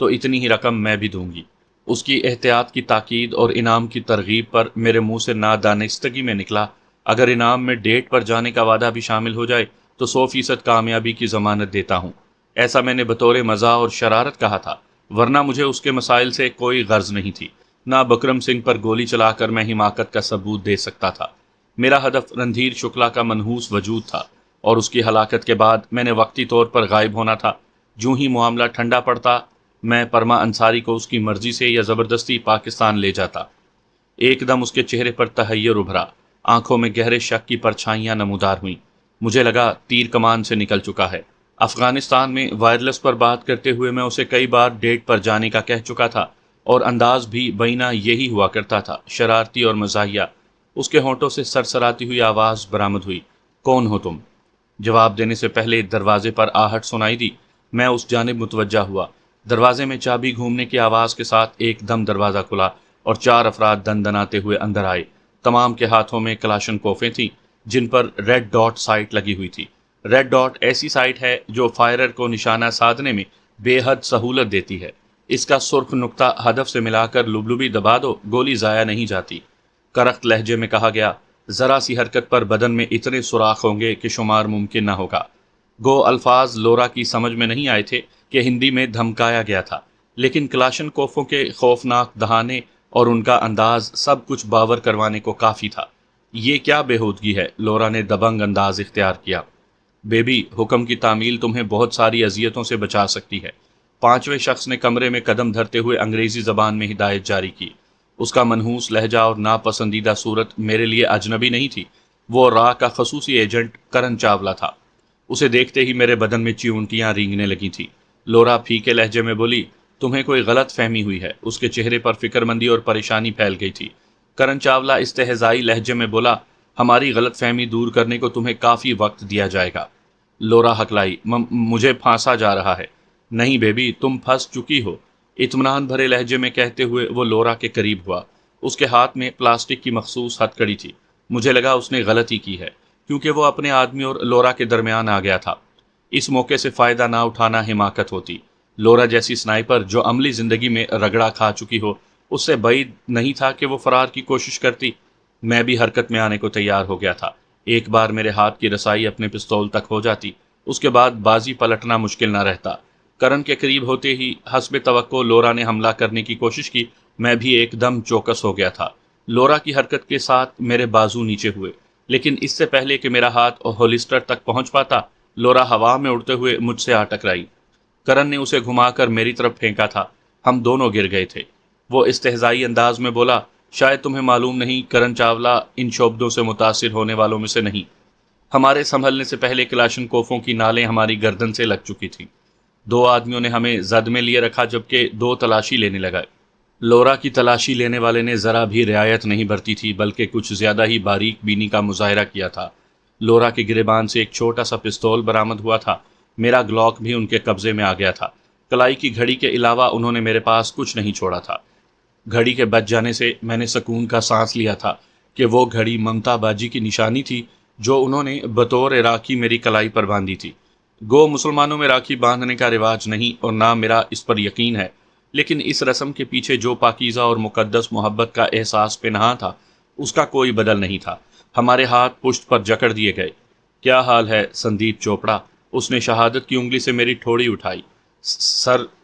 تو اتنی ہی رقم میں بھی دوں گی۔ اس کی احتیاط کی تاکید اور انعام کی ترغیب پر میرے منہ سے نادانستگی میں نکلا، اگر انعام میں ڈیٹ پر جانے کا وعدہ بھی شامل ہو جائے تو 100% کامیابی کی ضمانت دیتا ہوں۔ ایسا میں نے بطور مزاح اور شرارت کہا تھا، ورنہ مجھے اس کے مسائل سے کوئی غرض نہیں تھی، نہ بکرم سنگھ پر گولی چلا کر میں حماقت کا ثبوت دے سکتا تھا۔ میرا ہدف رندھیر شکلا کا منحوس وجود تھا، اور اس کی ہلاکت کے بعد میں نے وقتی طور پر غائب ہونا تھا۔ جوں ہی معاملہ ٹھنڈا پڑتا، میں پرما انصاری کو اس کی مرضی سے یا زبردستی پاکستان لے جاتا۔ ایک دم اس کے چہرے پر تحیر ابھرا، آنکھوں میں گہرے شک کی پرچھائیاں نمودار ہوئیں۔ مجھے لگا تیر کمان سے نکل چکا ہے۔ افغانستان میں وائرلیس پر بات کرتے ہوئے میں اسے کئی بار ڈیٹ پر جانے کا کہہ چکا تھا، اور انداز بھی بینا یہی ہوا کرتا تھا، شرارتی اور مزاحیہ۔ اس کے ہونٹوں سے سرسراتی ہوئی آواز برآمد ہوئی، کون ہو تم؟ جواب دینے سے پہلے دروازے پر آہٹ سنائی دی۔ میں اس جانب متوجہ ہوا۔ دروازے میں چابی گھومنے کی آواز کے ساتھ ایک دم دروازہ کھلا اور 4 افراد دندناتے ہوئے اندر آئے۔ تمام کے ہاتھوں میں کلاشن کوفیں تھیں جن پر ریڈ ڈاٹ سائٹ لگی ہوئی تھی۔ ریڈ ڈاٹ ایسی سائٹ ہے جو فائرر کو نشانہ سادھنے میں بے حد سہولت دیتی ہے۔ اس کا سرخ نقطہ ہدف سے ملا کر لبلبی دبا دو، گولی ضائع نہیں جاتی۔ کرخت لہجے میں کہا گیا، ذرا سی حرکت پر بدن میں اتنے سوراخ ہوں گے کہ شمار ممکن نہ ہوگا۔ گو الفاظ لورا کی سمجھ میں نہیں آئے تھے کہ ہندی میں دھمکایا گیا تھا، لیکن کلاشن کوفوں کے خوفناک دہانے اور ان کا انداز سب کچھ باور کروانے کو کافی تھا۔ یہ کیا بےہودگی ہے؟ لورا نے دبنگ انداز اختیار کیا۔ بیبی، حکم کی تعمیل تمہیں بہت ساری اذیتوں سے بچا سکتی ہے۔ 5ویں شخص نے کمرے میں قدم دھرتے ہوئے انگریزی زبان میں ہدایت جاری کی۔ اس کا منحوس لہجہ اور ناپسندیدہ صورت میرے لیے اجنبی نہیں تھی۔ وہ را کا خصوصی ایجنٹ کرن چاولہ تھا۔ اسے دیکھتے ہی میرے بدن میں چیونٹیاں رینگنے لگی تھی۔ لورا پھیکے لہجے میں بولی، تمہیں کوئی غلط فہمی ہوئی ہے۔ اس کے چہرے پر فکر مندی اور پریشانی پھیل گئی تھی۔ کرن چاولہ استہزائی لہجے میں بولا، ہماری غلط فہمی دور کرنے کو تمہیں کافی وقت دیا جائے گا۔ لورا ہکلائی، مجھے پھانسا جا رہا ہے۔ نہیں بیبی، تم پھنس چکی ہو، اطمینان بھرے لہجے میں کہتے ہوئے وہ لورا کے قریب ہوا۔ اس کے ہاتھ میں پلاسٹک کی مخصوص ہتھکڑی تھی۔ مجھے لگا اس نے غلطی کی ہے، کیونکہ وہ اپنے آدمی اور لورا کے درمیان آ گیا تھا۔ اس موقع سے فائدہ نہ اٹھانا حماقت ہوتی۔ لورا جیسی سنائپر جو عملی زندگی میں رگڑا کھا چکی ہو، اس سے بعید نہیں تھا کہ وہ فرار کی کوشش کرتی۔ میں بھی حرکت میں آنے کو تیار ہو گیا تھا۔ ایک بار میرے ہاتھ کی رسائی اپنے پستول تک ہو جاتی، اس کے بعد بازی پلٹنا مشکل نہ رہتا۔ کرن کے قریب ہوتے ہی حسب توقع لورا نے حملہ کرنے کی کوشش کی۔ میں بھی ایک دم چوکس ہو گیا تھا۔ لورا کی حرکت کے ساتھ میرے بازو نیچے ہوئے، لیکن اس سے پہلے کہ میرا ہاتھ ہولسٹر تک پہنچ پاتا، لورا ہوا میں اڑتے ہوئے مجھ سے آ ٹکرائی۔ کرن نے اسے گھما کر میری طرف پھینکا تھا۔ ہم دونوں گر گئے تھے۔ وہ استہزائی انداز میں بولا، شاید تمہیں معلوم نہیں، کرن چاولہ ان شعبدوں سے متاثر ہونے والوں میں سے نہیں۔ ہمارے سنبھلنے سے پہلے کلاشن کوفوں کی نالیں ہماری گردن سے لگ چکی تھیں۔ 2 آدمیوں نے ہمیں زد میں لیے رکھا، جبکہ 2 تلاشی لینے لگا۔ لورا کی تلاشی لینے والے نے ذرا بھی رعایت نہیں برتی تھی، بلکہ کچھ زیادہ ہی باریک بینی کا مظاہرہ کیا تھا۔ لورا کے گریبان سے ایک چھوٹا سا پستول برآمد ہوا تھا۔ میرا گلاک بھی ان کے قبضے میں آ گیا تھا۔ کلائی کی گھڑی کے علاوہ انہوں نے میرے پاس کچھ نہیں چھوڑا تھا۔ گھڑی کے بچ جانے سے میں نے سکون کا سانس لیا تھا کہ وہ گھڑی ممتا باجی کی نشانی تھی جو انہوں نے بطور راکھی میری کلائی پر باندھی تھی۔ گو مسلمانوں میں راکھی باندھنے کا رواج نہیں، اور نہ میرا اس پر یقین ہے، لیکن اس رسم کے پیچھے جو پاکیزہ اور مقدس محبت کا احساس پنہاں تھا، اس کا کوئی بدل نہیں تھا۔ ہمارے ہاتھ پشت پر جکڑ دیے گئے۔ کیا حال ہے سندیپ چوپڑا؟ اس نے شہادت کی انگلی سے میری ٹھوڑی اٹھائی۔ سر،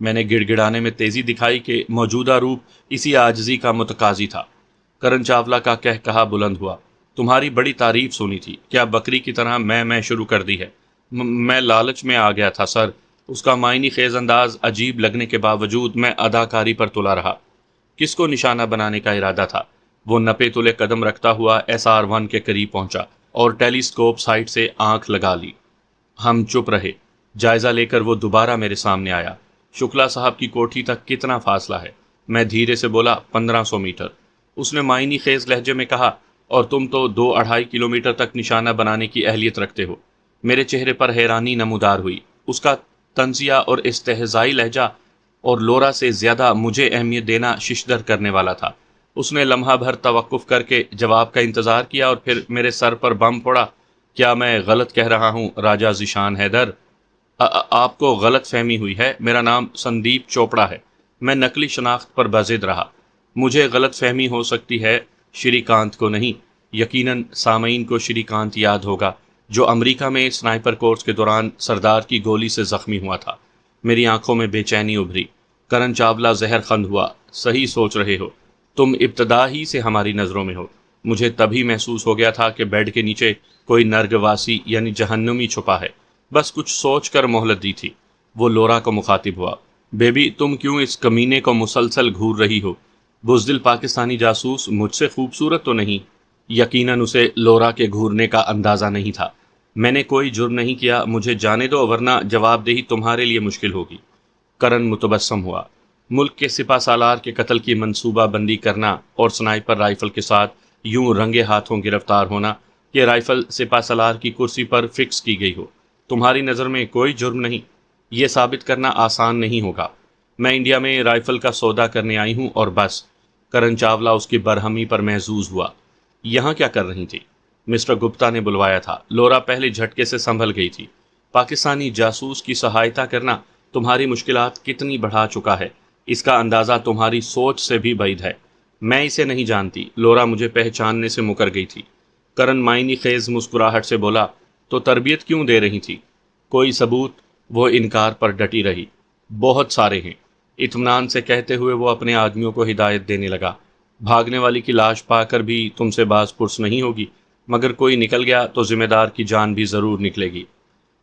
میں نے گڑ گڑانے میں تیزی دکھائی کہ موجودہ روپ اسی عاجزی کا متقاضی تھا۔ کرن چاولہ کا کہا بلند ہوا، تمہاری بڑی تعریف سنی تھی، کیا بکری کی طرح میں شروع کر دی ہے؟ میں لالچ میں آ گیا تھا سر۔ اس کا معنی خیز انداز عجیب لگنے کے باوجود میں اداکاری پر تلا رہا۔ کس کو نشانہ بنانے کا ارادہ تھا؟ وہ نپے تلے قدم رکھتا ہوا SR-1 کے قریب پہنچا اور ٹیلی اسکوپ سائٹ سے آنکھ لگا لی۔ ہم چپ رہے۔ جائزہ لے کر وہ دوبارہ میرے سامنے آیا۔ شکلا صاحب کی کوٹھی تک کتنا فاصلہ ہے؟ میں دھیرے سے بولا، 1500 میٹر۔ اس نے معنی خیز لہجے میں کہا، اور تم تو 2-2.5 کلومیٹر تک نشانہ بنانے کی اہلیت رکھتے ہو۔ میرے چہرے پر حیرانی نمودار ہوئی۔ اس کا طنزیہ اور استہزائی لہجہ اور لورا سے زیادہ مجھے اہمیت دینا ششدر کرنے والا تھا۔ اس نے لمحہ بھر توقف کر کے جواب کا انتظار کیا اور پھر میرے سر پر بم پھوڑا، کیا میں غلط کہہ رہا ہوں راجہ ذیشان حیدر؟ آپ کو غلط فہمی ہوئی ہے، میرا نام سندیپ چوپڑا ہے۔ میں نقلی شناخت پر بضد رہا۔ مجھے غلط فہمی ہو سکتی ہے، شری کانت کو نہیں۔ یقیناً سامعین کو شری کانت یاد ہوگا، جو امریکہ میں سنائپر کورس کے دوران سردار کی گولی سے زخمی ہوا تھا۔ میری آنکھوں میں بے چینی ابھری۔ کرن چاولہ زہر خند ہوا۔ صحیح سوچ رہے ہو، تم ابتدا ہی سے ہماری نظروں میں ہو۔ مجھے تبھی محسوس ہو گیا تھا کہ بیڈ کے نیچے کوئی نرگواسی یعنی جہنمی چھپا ہے، بس کچھ سوچ کر مہلت دی تھی۔ وہ لورا کو مخاطب ہوا، بیبی تم کیوں اس کمینے کو مسلسل گھور رہی ہو؟ بزدل پاکستانی جاسوس مجھ سے خوبصورت تو نہیں؟ یقیناً اسے لورا کے گھورنے کا اندازہ نہیں تھا۔ میں نے کوئی جرم نہیں کیا، مجھے جانے دو ورنہ جواب دہی تمہارے لیے مشکل ہوگی۔ کرن متبسم ہوا۔ ملک کے سپہ سالار کے قتل کی منصوبہ بندی کرنا اور سنائپر رائفل کے ساتھ یوں رنگے ہاتھوں گرفتار ہونا کہ رائفل سپہ سالار کی کرسی پر فکس کی گئی ہو، تمہاری نظر میں کوئی جرم نہیں، یہ ثابت کرنا آسان نہیں ہوگا۔ میں انڈیا میں رائفل کا سودا کرنے آئی ہوں اور بس۔ کرن چاولہ اس کی برہمی پر محظوظ ہوا۔ یہاں کیا کر رہی تھی؟ مسٹر گپتا نے بلوایا تھا۔ لورا پہلے جھٹکے سے سنبھل گئی تھی۔ پاکستانی جاسوس کی سہایتا کرنا تمہاری مشکلات کتنی بڑھا چکا ہے، اس کا اندازہ تمہاری سوچ سے بھی بعید ہے۔ میں اسے نہیں جانتی۔ لورا مجھے پہچاننے سے مکر گئی تھی۔ کرن معنی خیز مسکراہٹ سے بولا، تو تربیت کیوں دے رہی تھی؟ کوئی ثبوت؟ وہ انکار پر ڈٹی رہی۔ بہت سارے ہیں، اطمینان سے کہتے ہوئے وہ اپنے آدمیوں کو ہدایت دینے لگا۔ بھاگنے والی کی لاش پا کر بھی تم سے باز پرس نہیں ہوگی، مگر کوئی نکل گیا تو ذمہ دار کی جان بھی ضرور نکلے گی۔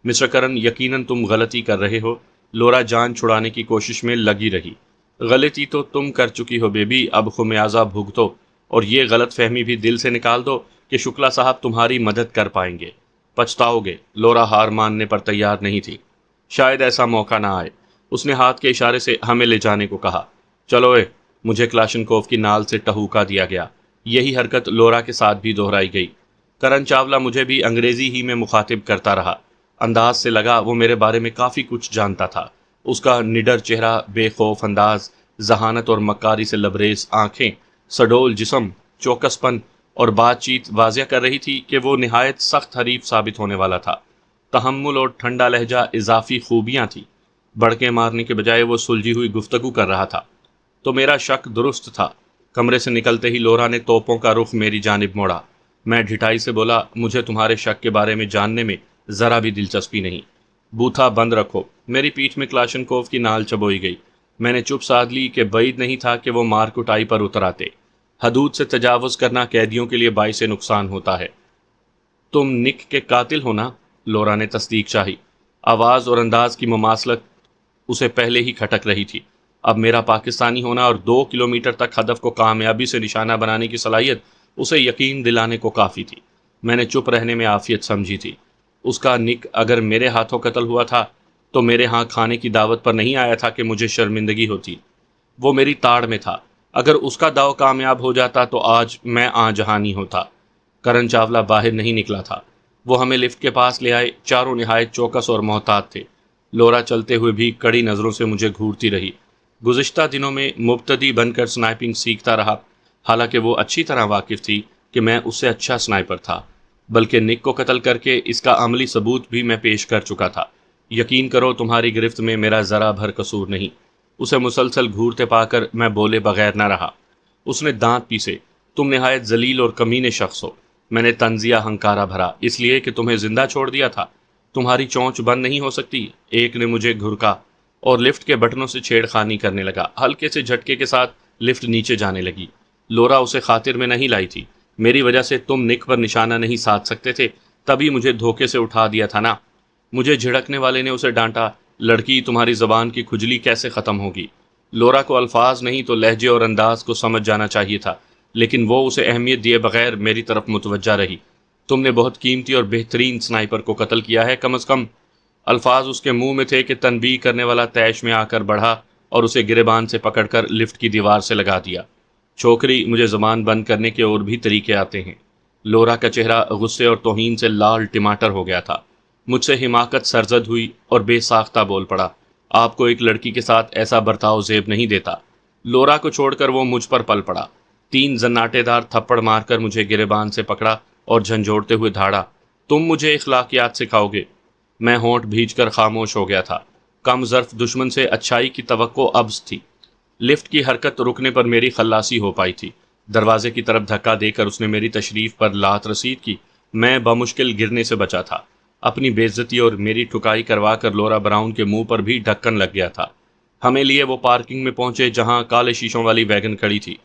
مسٹر کرن یقیناً تم غلطی کر رہے ہو۔ لورا جان چھڑانے کی کوشش میں لگی رہی۔ غلطی تو تم کر چکی ہو بیبی، اب خمیازہ بھگتو، اور یہ غلط فہمی بھی دل سے نکال دو کہ شکلا صاحب تمہاری مدد کر پائیں گے۔ پچھتاؤ گے۔ لورا ہار ماننے پر تیار نہیں تھی۔ شاید ایسا موقع نہ آئے۔ اس نے ہاتھ کے اشارے سے ہمیں لے جانے کو کہا۔ چلو اے، مجھے کلاشنکوف کی نال سے ٹہوکا دیا گیا۔ یہی حرکت لورا کے ساتھ بھی دہرائی گئی۔ کرن چاولہ مجھے بھی انگریزی ہی میں مخاطب کرتا رہا۔ انداز سے لگا وہ میرے بارے میں کافی کچھ جانتا تھا۔ اس کا نڈر چہرہ، بے خوف انداز، ذہانت اور مکاری سے لبریز آنکھیں، سڈول جسم، چوکس پن اور بات چیت واضح کر رہی تھی کہ وہ نہایت سخت حریف ثابت ہونے والا تھا۔ تحمل اور ٹھنڈا لہجہ اضافی خوبیاں تھیں۔ بڑکے مارنے کے بجائے وہ سلجھی ہوئی گفتگو کر رہا تھا۔ تو میرا شک درست تھا۔ کمرے سے نکلتے ہی لورا نے توپوں کا رخ میری جانب موڑا۔ میں ڈھٹائی سے بولا، مجھے تمہارے شک کے بارے میں جاننے میں ذرا بھی دلچسپی نہیں۔ بوتھا بند رکھو۔ میری پیٹھ میں کلاشنکوف کی نال چبوئی گئی۔ میں نے چپ سادھ لی کہ بعید نہیں تھا کہ وہ مار کٹائی پر اتر آتے۔ حدود سے تجاوز کرنا قیدیوں کے لیے باعث نقصان ہوتا ہے۔ تم نک کے قاتل ہو نا؟ لورا نے تصدیق چاہی۔ آواز اور انداز کی مماثلت اسے پہلے ہی کھٹک رہی تھی۔ اب میرا پاکستانی ہونا اور 2 کلومیٹر تک ہدف کو کامیابی سے نشانہ بنانے کی صلاحیت اسے یقین دلانے کو کافی تھی۔ میں نے چپ رہنے میں عافیت سمجھی تھی۔ اس کا نک اگر میرے ہاتھوں قتل ہوا تھا تو میرے ہاں کھانے کی دعوت پر نہیں آیا تھا کہ مجھے شرمندگی ہوتی۔ وہ میری تاڑ میں تھا۔ اگر اس کا داؤ کامیاب ہو جاتا تو آج میں آن جہانی ہوتا۔ کرن چاولہ باہر نہیں نکلا تھا۔ وہ ہمیں لفٹ کے پاس لے آئے۔ چاروں نہایت چوکس اور محتاط تھے۔ لورا چلتے ہوئے بھی کڑی نظروں سے مجھے گھورتی رہی۔ گزشتہ دنوں میں مبتدی بن کر سنائپنگ سیکھتا رہا، حالانکہ وہ اچھی طرح واقف تھی کہ میں اس سے اچھا سنائپر تھا، بلکہ نک کو قتل کر کے اس کا عملی ثبوت بھی میں پیش کر چکا تھا۔ یقین کرو تمہاری گرفت میں میرا ذرا بھر قصور نہیں۔ اسے مسلسل گھورتے پا کر میں بولے بغیر نہ رہا۔ اس نے دانت پیسے۔ تم نہایت ذلیل اور کمینے شخص ہو۔ میں نے طنزیہ ہنکارا بھرا، اس لیے کہ تمہیں زندہ چھوڑ دیا تھا۔ تمہاری چونچ بند نہیں ہو سکتی۔ ایک نے مجھے گھرکا اور لفٹ کے بٹنوں سے چھیڑ خانی کرنے لگا۔ ہلکے سے جھٹکے کے ساتھ لفٹ نیچے جانے لگی۔ لورا اسے خاطر میں نہیں لائی تھی۔ میری وجہ سے تم نک پر نشانہ نہیں سادھ سکتے تھے، تبھی مجھے دھوکے سے اٹھا دیا تھا نا۔ مجھے جھڑکنے والے نے اسے ڈانٹا، لڑکی تمہاری زبان کی کھجلی کیسے ختم ہوگی؟ لورا کو الفاظ نہیں تو لہجے اور انداز کو سمجھ جانا چاہیے تھا، لیکن وہ اسے اہمیت دیے بغیر میری طرف متوجہ رہی۔ تم نے بہت قیمتی اور بہترین سنائپر کو قتل کیا ہے، کم از کم۔ الفاظ اس کے منہ میں تھے کہ تنبیہ کرنے والا طیش میں آ کر بڑھا اور اسے گریبان سے پکڑ کر لفٹ کی دیوار سے لگا دیا۔ چھوکری، مجھے زبان بند کرنے کے اور بھی طریقے آتے ہیں۔ لورا کا چہرہ غصے اور توہین سے لال ٹماٹر ہو گیا تھا۔ مجھ سے حماقت سرزد ہوئی اور بے ساختہ بول پڑا، آپ کو ایک لڑکی کے ساتھ ایسا برتاؤ زیب نہیں دیتا۔ لورا کو چھوڑ کر وہ مجھ پر پل پڑا۔ 3 زناٹے دار تھپڑ مار کر مجھے گریبان سے پکڑا اور جھنجھوڑتے ہوئے دھاڑا، تم مجھے اخلاقیات سکھاؤ گے؟ میں ہونٹ بھیج کر خاموش ہو گیا تھا۔ کم ظرف دشمن سے اچھائی کی توقع ابز تھی۔ لفٹ کی حرکت رکنے پر میری خلاصی ہو پائی تھی۔ دروازے کی طرف دھکا دے کر اس نے میری تشریف پر لات رسید کی۔ میں بمشکل گرنے سے بچا تھا۔ اپنی بے عزتی اور میری ٹھکائی کروا کر لورا براؤن کے منہ پر بھی ڈھکن لگ گیا تھا۔ ہمیں لیے وہ پارکنگ میں پہنچے جہاں کالے شیشوں والی ویگن کھڑی تھی۔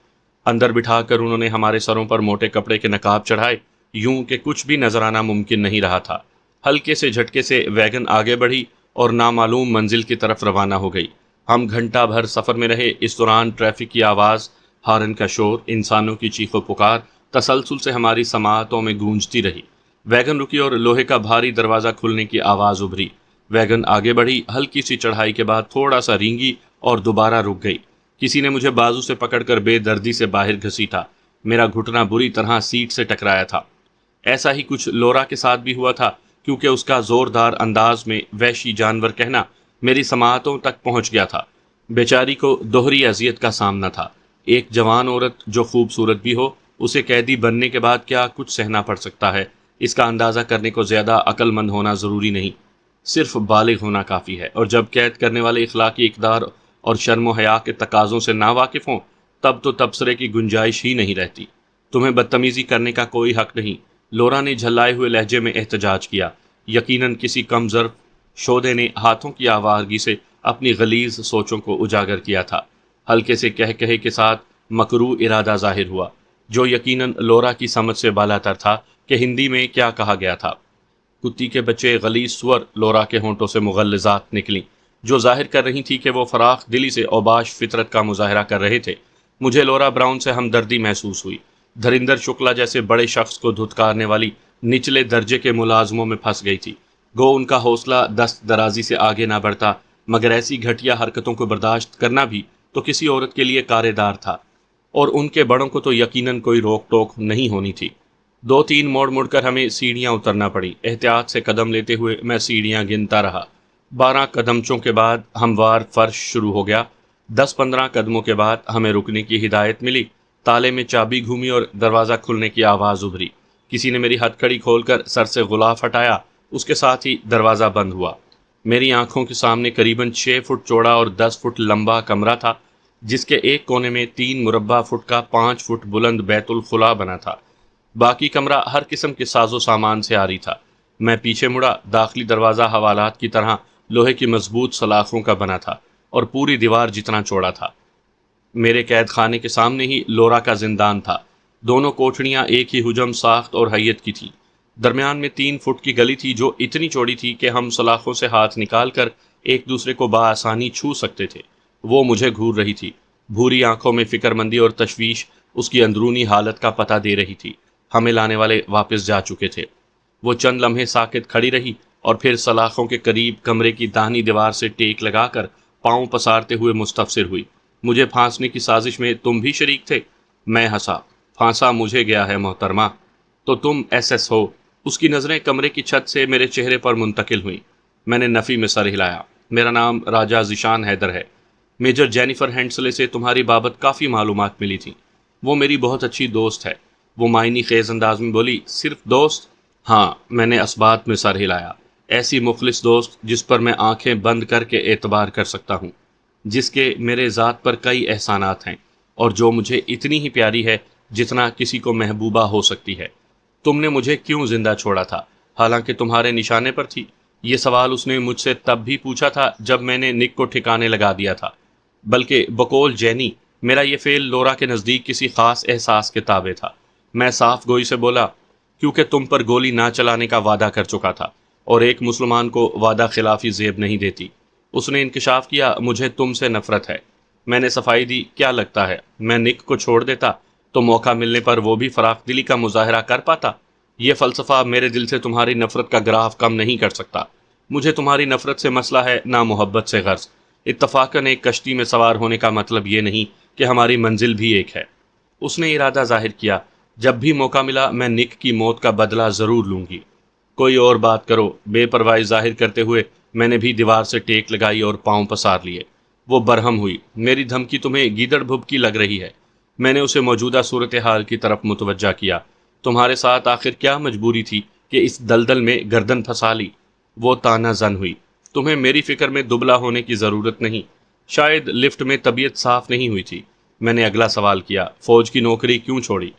اندر بٹھا کر انہوں نے ہمارے سروں پر موٹے کپڑے کے نقاب چڑھائے، یوں کہ کچھ بھی نظر آنا ممکن نہیں رہا تھا۔ ہلکے سے جھٹکے سے ویگن آگے بڑھی اور نامعلوم منزل کی طرف روانہ ہو گئی۔ ہم گھنٹہ بھر سفر میں رہے۔ اس دوران ٹریفک کی آواز، ہارن کا شور، انسانوں کی چیخ و پکار تسلسل سے ہماری سماعتوں میں گونجتی رہی۔ ویگن رکی اور لوہے کا بھاری دروازہ کھلنے کی آواز ابھری۔ ویگن آگے بڑھی، ہلکی سی چڑھائی کے بعد تھوڑا سا رینگی اور دوبارہ رک گئی۔ کسی نے مجھے بازو سے پکڑ کر بے دردی سے باہر گھسیٹا۔ میرا گھٹنا بری طرح سیٹ سے ٹکرایا تھا۔ ایسا ہی کچھ لورا کے ساتھ بھی ہوا تھا، کیونکہ اس کا زوردار انداز میں وحشی جانور کہنا میری سماعتوں تک پہنچ گیا تھا۔ بیچاری کو دوہری اذیت کا سامنا تھا۔ ایک جوان عورت جو خوبصورت بھی ہو، اسے قیدی بننے کے بعد کیا کچھ سہنا پڑ سکتا ہے، اس کا اندازہ کرنے کو زیادہ عقل مند ہونا ضروری نہیں، صرف بالغ ہونا کافی ہے۔ اور جب قید کرنے والے اخلاقی اقدار اور شرم و حیا کے تقاضوں سے ناواقف ہوں، تب تو تبصرے کی گنجائش ہی نہیں رہتی۔ تمہیں بدتمیزی کرنے کا کوئی حق نہیں، لورا نے جھلائے ہوئے لہجے میں احتجاج کیا۔ یقیناً کسی کم ظرف شودے نے ہاتھوں کی آوارگی سے اپنی غلیظ سوچوں کو اجاگر کیا تھا۔ ہلکے سے کہے کے ساتھ مکروہ ارادہ ظاہر ہوا، جو یقیناً لورا کی سمجھ سے بالاتر تھا کہ ہندی میں کیا کہا گیا تھا۔ کتی کے بچے غلیظ سور لورا کے ہونٹوں سے مغلظات نکلیں، جو ظاہر کر رہی تھی کہ وہ فراخ دلی سے اوباش فطرت کا مظاہرہ کر رہے تھے۔ مجھے لورا براؤن سے ہمدردی محسوس ہوئی۔ دھریندر شکلا جیسے بڑے شخص کو دھتکارنے والی نچلے درجے کے ملازموں میں پھنس گئی تھی۔ گو ان کا حوصلہ دست درازی سے آگے نہ بڑھتا، مگر ایسی گھٹیا حرکتوں کو برداشت کرنا بھی تو کسی عورت کے لیے کارےدار تھا، اور ان کے بڑوں کو تو یقیناً کوئی روک ٹوک نہیں ہونی تھی۔ 2-3 موڑ کر ہمیں سیڑھیاں اترنا پڑی۔ احتیاط سے قدم لیتے ہوئے میں سیڑھیاں گنتا رہا۔ 12 قدمچوں کے بعد ہموار فرش شروع ہو گیا۔ 10-15 قدموں کے بعد ہمیں رکنے کی ہدایت ملی۔ تالے میں چابی گھومی اور دروازہ کھلنے کی آواز ابھری۔ کسی نے میری ہتھکڑی کھول کر سر سے غلاف ہٹایا، اس کے ساتھ ہی دروازہ بند ہوا۔ میری آنکھوں کے سامنے قریباً 6 فٹ چوڑا اور 10 فٹ لمبا کمرہ تھا، جس کے ایک کونے میں 3 مربع فٹ کا 5 فٹ بلند بیت الخلا بنا تھا۔ باقی کمرہ ہر قسم کے ساز و سامان سے عاری تھا۔ میں پیچھے مڑا۔ داخلی دروازہ حوالات کی طرح لوہے کی مضبوط سلاخوں کا بنا تھا اور پوری دیوار جتنا چوڑا تھا۔ میرے قید خانے کے سامنے ہی لورا کا زندان تھا۔ دونوں کوٹھڑیاں ایک ہی حجم، ساخت اور حیت کی تھیں۔ درمیان میں 3 فٹ کی گلی تھی جو اتنی چوڑی تھی کہ ہم سلاخوں سے ہاتھ نکال کر ایک دوسرے کو بآسانی چھو سکتے تھے۔ وہ مجھے گھور رہی تھی۔ بھوری آنکھوں میں فکر مندی اور تشویش اس کی اندرونی حالت کا پتہ دے رہی تھی۔ ہمیں لانے والے واپس جا چکے تھے۔ وہ چند لمحے ساکت کھڑی رہی اور پھر سلاخوں کے قریب کمرے کی داہنی دیوار سے ٹیک لگا کر پاؤں پسارتے ہوئے مستفسر ہوئی، مجھے پھانسنے کی سازش میں تم بھی شریک تھے؟ میں ہنسا۔ پھانسا مجھے گیا ہے محترمہ، تو تم ایس ہو۔ اس کی نظریں کمرے کی چھت سے میرے چہرے پر منتقل ہوئیں۔ میں نے نفی میں سر ہلایا۔ میرا نام راجہ ذیشان حیدر ہے۔ میجر جینیفر ہینڈسلے سے تمہاری بابت کافی معلومات ملی تھیں۔ وہ میری بہت اچھی دوست ہے۔ وہ معنی خیز انداز میں بولی، صرف دوست؟ ہاں، میں نے اسبات میں سر ہلایا۔ ایسی مخلص دوست جس پر میں آنکھیں بند کر کے اعتبار کر سکتا ہوں، جس کے میرے ذات پر کئی احسانات ہیں، اور جو مجھے اتنی ہی پیاری ہے جتنا کسی کو محبوبہ ہو سکتی ہے۔ تم نے مجھے کیوں زندہ چھوڑا تھا، حالانکہ تمہارے نشانے پر تھی؟ یہ سوال اس نے مجھ سے تب بھی پوچھا تھا جب میں نے نک کو ٹھکانے لگا دیا تھا، بلکہ بقول جینی میرا یہ فعل لورا کے نزدیک کسی خاص احساس کے تابع تھا۔ میں صاف گوئی سے بولا، کیونکہ تم پر گولی نہ چلانے کا وعدہ کر چکا تھا، اور ایک مسلمان کو وعدہ خلافی زیب نہیں دیتی۔ اس نے انکشاف کیا، مجھے تم سے نفرت ہے۔ میں نے صفائی دی، کیا لگتا ہے میں نک کو چھوڑ دیتا تو موقع ملنے پر وہ بھی فراخ دلی کا مظاہرہ کر پاتا؟ یہ فلسفہ میرے دل سے تمہاری نفرت کا گراف کم نہیں کر سکتا۔ مجھے تمہاری نفرت سے مسئلہ ہے، نہ محبت سے غرض۔ اتفاقاً ایک کشتی میں سوار ہونے کا مطلب یہ نہیں کہ ہماری منزل بھی ایک ہے۔ اس نے ارادہ ظاہر کیا، جب بھی موقع ملا میں نک کی موت کا بدلہ ضرور لوں گی۔ کوئی اور بات کرو۔ بے پرواہی ظاہر کرتے ہوئے میں نے بھی دیوار سے ٹیک لگائی اور پاؤں پسار لیے۔ وہ برہم ہوئی، میری دھمکی تمہیں گیدڑ بھبکی لگ رہی ہے؟ میں نے اسے موجودہ صورتحال کی طرف متوجہ کیا۔ تمہارے ساتھ آخر کیا مجبوری تھی کہ اس دلدل میں گردن پھنسا لی؟ وہ تانا زن ہوئی، تمہیں میری فکر میں دبلا ہونے کی ضرورت نہیں، شاید لفٹ میں طبیعت صاف نہیں ہوئی تھی۔ میں نے اگلا سوال کیا، فوج کی نوکری کیوں چھوڑی؟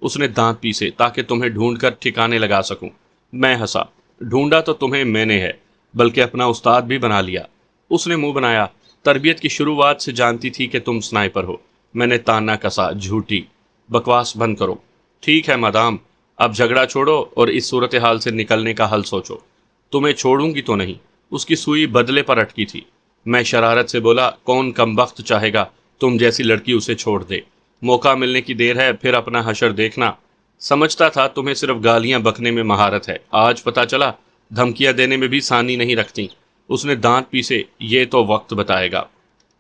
اس نے دانت پیسے، تاکہ تمہیں ڈھونڈ کر ٹھکانے لگا سکوں۔ میں ہنسا، ڈھونڈا تو تمہیں میں نے ہے، بلکہ اپنا استاد بھی بنا لیا۔ اس نے منہ بنایا، تربیت کی شروعات سے جانتی تھی کہ تم سنائپر ہو۔ میں نے تانا کسا، جھوٹی، بکواس بند کرو۔ ٹھیک ہے مادام، اب جھگڑا چھوڑو اور اس صورتحال سے نکلنے کا حل سوچو۔ تمہیں چھوڑوں گی تو نہیں۔ اس کی سوئی بدلے پر اٹکی تھی۔ میں شرارت سے بولا، کون کمبخت چاہے گا تم جیسی لڑکی اسے چھوڑ دے؟ موقع ملنے کی دیر ہے، پھر اپنا حشر دیکھنا۔ سمجھتا تھا تمہیں صرف گالیاں بکنے میں مہارت ہے، آج پتہ چلا دھمکیاں دینے میں بھی ثانی نہیں رکھتی۔ اس نے دانت پیسے، یہ تو وقت بتائے گا۔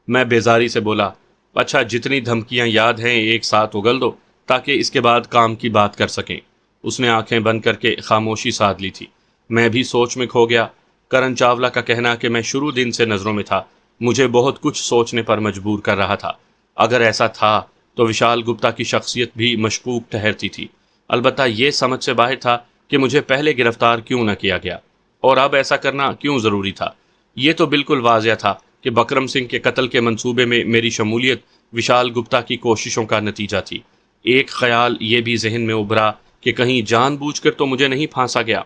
میں بیزاری سے بولا، اچھا جتنی دھمکیاں یاد ہیں ایک ساتھ اگل دو، تاکہ اس کے بعد کام کی بات کر سکیں۔ اس نے آنکھیں بند کر کے خاموشی سادھ لی تھی۔ میں بھی سوچ میں کھو گیا۔ کرن چاولہ کا کہنا کہ میں شروع دن سے نظروں میں تھا، مجھے بہت کچھ سوچنے پر مجبور کر رہا تھا۔ اگر ایسا تھا تو وشال گپتا کی شخصیت بھی مشکوک ٹھہرتی تھی۔ البتہ یہ سمجھ سے باہر تھا کہ مجھے پہلے گرفتار کیوں نہ کیا گیا، اور اب ایسا کرنا کیوں ضروری تھا۔ یہ تو بالکل واضح تھا کہ بکرم سنگھ کے قتل کے منصوبے میں میری شمولیت وشال گپتا کی کوششوں کا نتیجہ تھی۔ ایک خیال یہ بھی ذہن میں ابھرا کہ کہیں جان بوجھ کر تو مجھے نہیں پھانسا گیا۔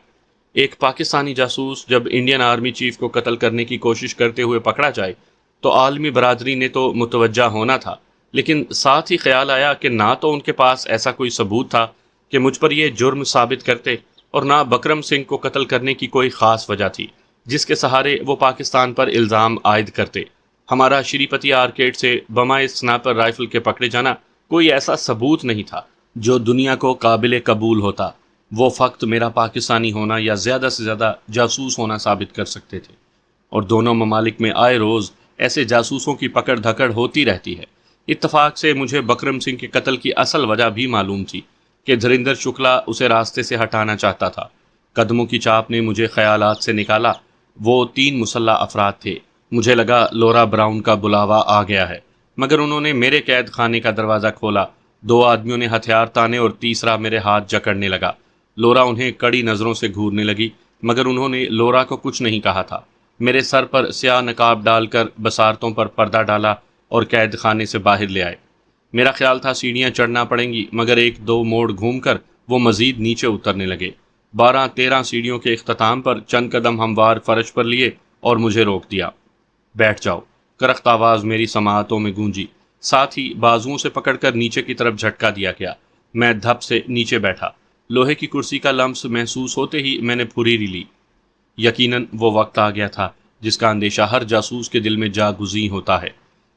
ایک پاکستانی جاسوس جب انڈین آرمی چیف کو قتل کرنے کی کوشش کرتے ہوئے پکڑا جائے تو عالمی برادری نے تو متوجہ ہونا تھا، لیکن ساتھ ہی خیال آیا کہ نہ تو ان کے پاس ایسا کوئی ثبوت تھا کہ مجھ پر یہ جرم ثابت کرتے، اور نہ بکرم سنگھ کو قتل کرنے کی کوئی خاص وجہ تھی جس کے سہارے وہ پاکستان پر الزام عائد کرتے۔ ہمارا شری پتی آرکیڈ سے بمائے سنائپر رائفل کے پکڑے جانا کوئی ایسا ثبوت نہیں تھا جو دنیا کو قابل قبول ہوتا۔ وہ فقط میرا پاکستانی ہونا یا زیادہ سے زیادہ جاسوس ہونا ثابت کر سکتے تھے، اور دونوں ممالک میں آئے روز ایسے جاسوسوں کی پکڑ دھکڑ ہوتی رہتی ہے۔ اتفاق سے مجھے بکرم سنگھ کے قتل کی اصل وجہ بھی معلوم تھی کہ دھریندر شکلا اسے راستے سے ہٹانا چاہتا تھا۔ قدموں کی چاپ نے مجھے خیالات سے نکالا۔ وہ 3 مسلح افراد تھے۔ مجھے لگا لورا براؤن کا بلاوا آ گیا ہے، مگر انہوں نے میرے قید خانے کا دروازہ کھولا۔ 2 آدمیوں نے ہتھیار تانے اور تیسرا میرے ہاتھ جکڑنے لگا۔ لورا انہیں کڑی نظروں سے گھورنے لگی، مگر انہوں نے لورا کو کچھ نہیں کہا تھا۔ میرے سر پر سیاہ نقاب ڈال کر بصارتوں پر پردہ ڈالا اور قید خانے سے باہر لے آئے۔ میرا خیال تھا سیڑھیاں چڑھنا پڑیں گی، مگر 1-2 موڑ گھوم کر وہ مزید نیچے اترنے لگے۔ 12-13 سیڑھیوں کے اختتام پر چند قدم ہموار فرش پر لیے اور مجھے روک دیا۔ بیٹھ جاؤ، کرخت آواز میری سماعتوں میں گونجی، ساتھ ہی بازوؤں سے پکڑ کر نیچے کی طرف جھٹکا دیا گیا۔ میں دھپ سے نیچے بیٹھا۔ لوہے کی کرسی کا لمس محسوس ہوتے ہی میں نے پھریری لی۔ یقیناً وہ وقت آ گیا تھا جس کا اندیشہ ہر جاسوس کے دل میں جاگزیں ہوتا ہے۔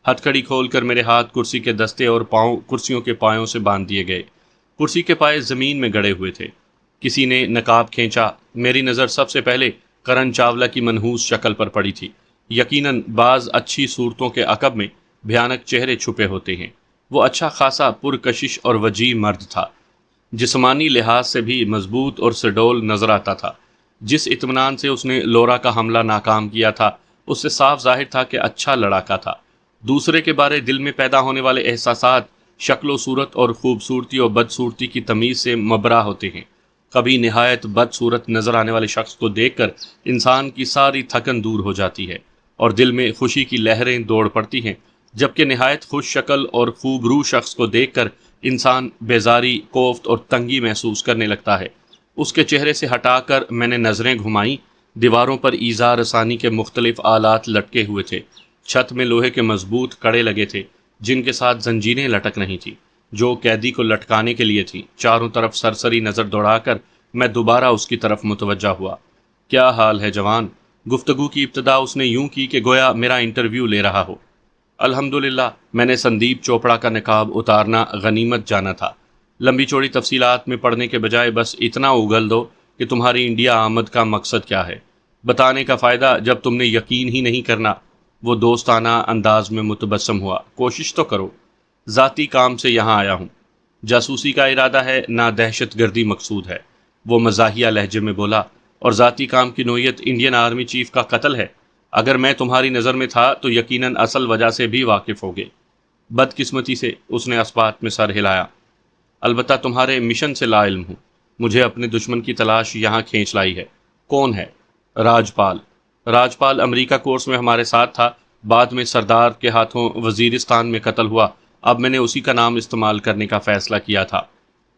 ہتھ کڑی کھول کر میرے ہاتھ کرسی کے دستے اور پاؤں کرسیوں کے پایوں سے باندھ دیے گئے۔ کرسی کے پائے زمین میں گڑے ہوئے تھے۔ کسی نے نقاب کھینچا۔ میری نظر سب سے پہلے کرن چاولہ کی منحوس شکل پر پڑی تھی۔ یقیناً بعض اچھی صورتوں کے عقب میں بھیانک چہرے چھپے ہوتے ہیں۔ وہ اچھا خاصا پرکشش اور وجیح مرد تھا، جسمانی لحاظ سے بھی مضبوط اور سڈول نظر آتا تھا۔ جس اطمینان سے اس نے لورا کا حملہ ناکام کیا تھا، اس سے صاف ظاہر تھا کہ اچھا لڑاکا تھا۔ دوسرے کے بارے دل میں پیدا ہونے والے احساسات شکل و صورت اور خوبصورتی اور بدصورتی کی تمیز سے مبرا ہوتے ہیں۔ کبھی نہایت بدصورت نظر آنے والے شخص کو دیکھ کر انسان کی ساری تھکن دور ہو جاتی ہے اور دل میں خوشی کی لہریں دوڑ پڑتی ہیں، جبکہ نہایت خوش شکل اور خوبرو شخص کو دیکھ کر انسان بیزاری، کوفت اور تنگی محسوس کرنے لگتا ہے۔ اس کے چہرے سے ہٹا کر میں نے نظریں گھمائیں۔ دیواروں پر ایذا رسانی کے مختلف آلات لٹکے ہوئے تھے۔ چھت میں لوہے کے مضبوط کڑے لگے تھے جن کے ساتھ زنجیریں لٹک رہی تھیں جو قیدی کو لٹکانے کے لیے تھیں۔ چاروں طرف سرسری نظر دوڑا کر میں دوبارہ اس کی طرف متوجہ ہوا۔ کیا حال ہے جوان؟ گفتگو کی ابتدا اس نے یوں کی کہ گویا میرا انٹرویو لے رہا ہو۔ الحمدللہ، میں نے سندیپ چوپڑا کا نقاب اتارنا غنیمت جانا تھا۔ لمبی چوڑی تفصیلات میں پڑھنے کے بجائے بس اتنا اگل دو کہ تمہاری انڈیا آمد کا مقصد کیا ہے۔ بتانے کا فائدہ جب تم نے یقین ہی نہیں کرنا۔ وہ دوستانہ انداز میں متبسم ہوا۔ کوشش تو کرو۔ ذاتی کام سے یہاں آیا ہوں۔ جاسوسی کا ارادہ ہے، نہ دہشت گردی مقصود ہے، وہ مزاحیہ لہجے میں بولا، اور ذاتی کام کی نوعیت انڈین آرمی چیف کا قتل ہے۔ اگر میں تمہاری نظر میں تھا تو یقیناً اصل وجہ سے بھی واقف ہوگے۔ بدقسمتی سے اس نے اسبات میں سر ہلایا۔ البتہ تمہارے مشن سے لا علم ہوں۔ مجھے اپنے دشمن کی تلاش یہاں کھینچ لائی ہے۔ کون ہے؟ راجپال راجپال امریکہ کورس میں ہمارے ساتھ تھا، بعد میں سردار کے ہاتھوں وزیرستان میں قتل ہوا، اب میں نے اسی کا نام استعمال کرنے کا فیصلہ کیا تھا۔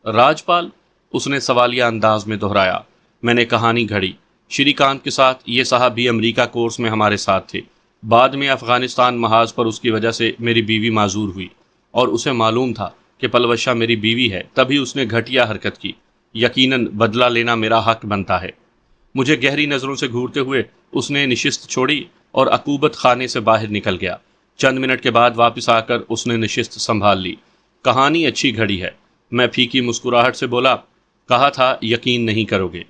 راجپال، اس نے سوالیہ انداز میں دہرایا۔ میں نے کہانی گھڑی۔ شری کانت کے ساتھ یہ صاحب بھی امریکہ کورس میں ہمارے ساتھ تھے، بعد میں افغانستان محاذ پر اس کی وجہ سے میری بیوی معذور ہوئی، اور اسے معلوم تھا کہ پلوشہ میری بیوی ہے، تبھی اس نے گھٹیا حرکت کی۔ یقیناً بدلہ لینا میرا حق بنتا ہے۔ مجھے گہری نظروں سے گھورتے ہوئے اس نے نشست چھوڑی اور عقوبت خانے سے باہر نکل گیا۔ چند منٹ کے بعد واپس آ کر اس نے نشست سنبھال لی۔ کہانی اچھی گھڑی ہے، میں پھیکی مسکراہٹ سے بولا۔ کہا تھا یقین نہیں کرو گے۔